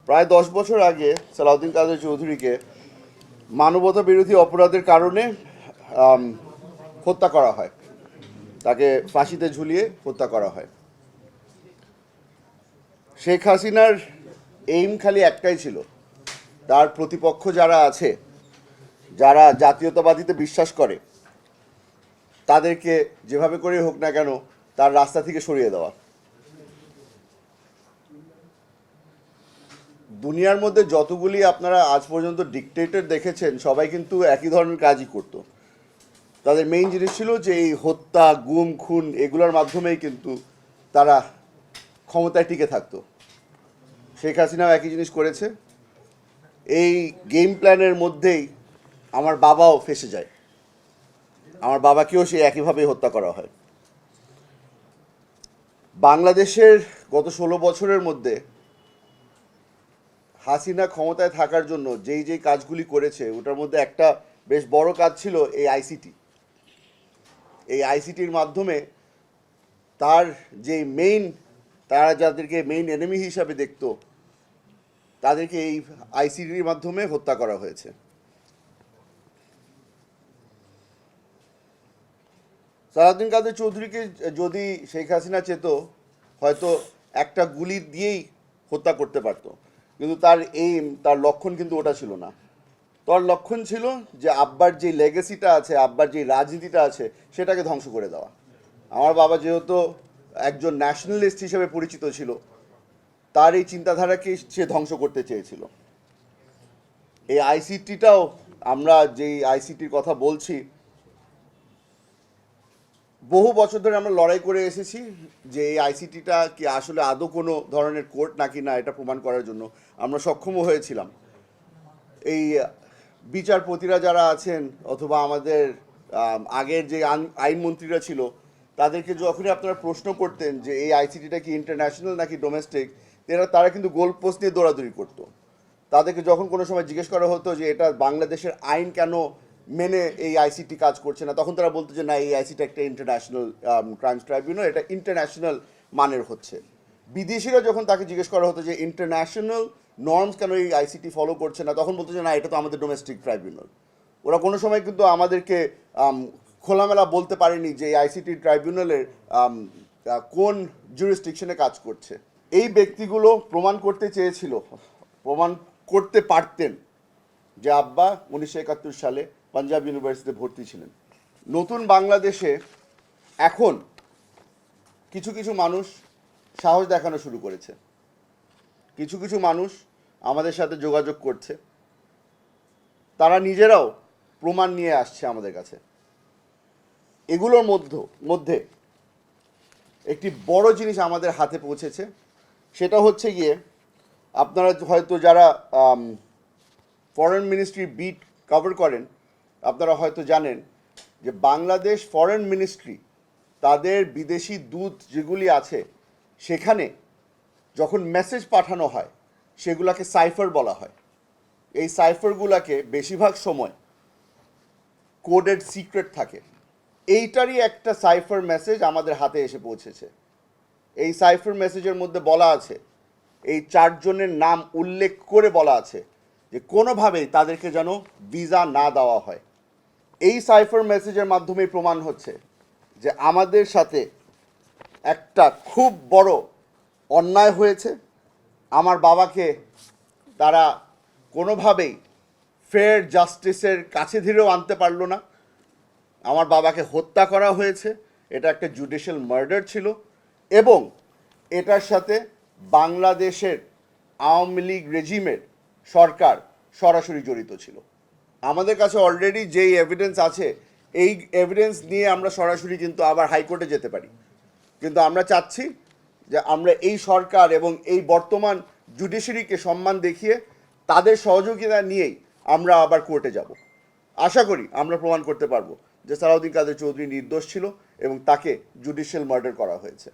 প্রায় 10 বছর আগে সালাউদ্দিন কাদের চৌধুরীকে মানবতা বিরোধী অপরাধের কারণে আম, হত্যা করা হয়। তাকে ফাঁসিতে ঝুলিয়ে হত্যা করা হয়। শেখ হাসিনার এইম খালি একটাই ছিল, তার প্রতিপক্ষ যারা আছে, যারা জাতীয়তাবাদীতে বিশ্বাস করে, তাদেরকে যেভাবে করে হোক না কেন তার রাস্তা থেকে সরিয়ে দেওয়া। দুনিয়ার মধ্যে যতগুলি আপনারা আজ পর্যন্ত ডিকটেটর দেখেছেন, সবাই কিন্তু একই ধরনের কাজই করত। তাদের মেইন জিনিস ছিল যে এই হত্যা, গুম, খুন এগুলোর মাধ্যমেই কিন্তু তারা ক্ষমতায় টিকে থাকতো। শেখ হাসিনাও একই জিনিস করেছে। এই গেম প্ল্যানের মধ্যেই আমার বাবাও ফেঁসে যায়। আমার বাবাকেও সে একইভাবেই হত্যা করা হয়। বাংলাদেশের গত 16 বছরের মধ্যে হাসিনা ক্ষমতায় থাকার জন্য যেই কাজগুলি করেছে, ওটার মধ্যে একটা বেশ বড় কাজ ছিল এই আইসিটি। এই আইসিটির মাধ্যমে তার যে তারা যাদেরকে মেইন এনিমি হিসাবে দেখত, তাদেরকে এই আইসিটির মাধ্যমে হত্যা করা হয়েছে। সালাউদ্দিন কাদের চৌধুরীকে যদি শেখ হাসিনা চেত, হয়তো একটা গুলি দিয়েই হত্যা করতে পারত, কিন্তু তার লক্ষণ কিন্তু ওটা ছিল না। তার লক্ষণ ছিল যে আব্বার যে লেগেসিটা আছে, আব্বার যে রাজনীতিটা আছে, সেটাকে ধ্বংস করে দেওয়া। আমার বাবা যেহেতু একজন ন্যাশনালিস্ট হিসেবে পরিচিত ছিল, তার এই চিন্তাধারাকে সে ধ্বংস করতে চেয়েছিল। এই আইসিটিটাও, আমরা যেই আইসিটির কথা বলছি, বহু বছর ধরে আমরা লড়াই করে এসেছি যে এই আইসিটিটা কি আসলে আদৌ কোনো ধরনের কোর্ট নাকি না, এটা প্রমাণ করার জন্য আমরা সক্ষমও হয়েছিলাম। এই বিচারপতিরা যারা আছেন, অথবা আমাদের আগের যে আইনমন্ত্রীরা ছিল, তাদেরকে যখনই আপনারা প্রশ্ন করতেন যে এই আইসিটিটা কি ইন্টারন্যাশনাল নাকি ডোমেস্টিক, তারা কিন্তু গোল পোস্ট নিয়ে দৌড়াদৌড়ি করতো। তাদেরকে যখন কোনো সময় জিজ্ঞেস করা হতো যে এটা বাংলাদেশের আইন কেন মেনে এই আইসিটি কাজ করছে না, তখন তারা বলতো যে না, এই আইসিটি একটা ইন্টারন্যাশনাল ক্রাইমস ট্রাইব্যুনাল, এটা ইন্টারন্যাশনাল মানের হচ্ছে। বিদেশিরা যখন তাকে জিজ্ঞেস করা হতো যে ইন্টারন্যাশনাল নর্মস কেন এই আইসিটি ফলো করছে না, তখন বলতো যে না, এটা তো আমাদের ডোমেস্টিক ট্রাইব্যুনাল। ওরা কোনো সময় কিন্তু আমাদেরকে খোলামেলা বলতে পারেনি যে এই আইসিটি ট্রাইব্যুনালের কোন জুরিসডিকশনে কাজ করছে। এই ব্যক্তিগুলো প্রমাণ করতে চেয়েছিল, প্রমাণ করতে পারতেন যে আব্বা 1971 সালে পাঞ্জাব ইউনিভার্সিটিতে ভর্তি ছিলেন। নতুন বাংলাদেশে এখন কিছু কিছু মানুষ সাহস দেখানো শুরু করেছে। কিছু কিছু মানুষ আমাদের সাথে যোগাযোগ করছে, তারা নিজেরাও প্রমাণ নিয়ে আসছে আমাদের কাছে। এগুলোর মধ্যে একটি বড় জিনিস আমাদের হাতে পৌঁছেছে, সেটা হচ্ছে গিয়ে, আপনারা হয়তো যারা ফরেন মিনিস্ট্রি বিট কভার করেন, আপনারা হয়তো জানেন যে বাংলাদেশ ফরেন মিনিস্ট্রি তাদের বিদেশি দূত যেগুলি আছে, সেখানে যখন মেসেজ পাঠানো হয় সেগুলোকে সাইফার বলা হয়। এই সাইফারগুলোকে বেশিরভাগ সময় কোডেড সিক্রেট থাকে। এইটারই একটা সাইফার মেসেজ আমাদের হাতে এসে পৌঁছেছে। এই সাইফার মেসেজের মধ্যে বলা আছে, এই 4 জনের নাম উল্লেখ করে বলা আছে যে কোনোভাবেই তাদেরকে যেন ভিসা না দেওয়া হয়। এই সাইফার মেসেজের মাধ্যমে প্রমাণ হচ্ছে যে আমাদের সাথে একটা খুব বড় অন্যায় হয়েছে। আমার বাবাকে তারা কোনোভাবেই ফেয়ার জাস্টিসের কাছে ধীরেও আনতে পারলো না। আমার বাবাকে হত্যা করা হয়েছে, এটা একটা জুডিশিয়াল মার্ডার ছিল, এবং এটার সাথে বাংলাদেশের আওয়ামী লীগ রেজিমের সরকার সরাসরি জড়িত ছিল। আমাদের কাছে অলরেডি যেই এভিডেন্স আছে, এই এভিডেন্স নিয়ে আমরা সরাসরি কিন্তু আবার হাইকোর্টে যেতে পারি। কিন্তু আমরা চাচ্ছি যে আমরা এই সরকার এবং এই বর্তমান জুডিশিয়ারিকে সম্মান দেখিয়ে তাদের সহযোগিতা নিয়েই আমরা আবার কোর্টে যাব। আশা করি আমরা প্রমাণ করতে পারবো যে সালাউদ্দিন কাদের চৌধুরী নির্দোষ ছিল এবং তাকে জুডিশিয়াল মার্ডার করা হয়েছে।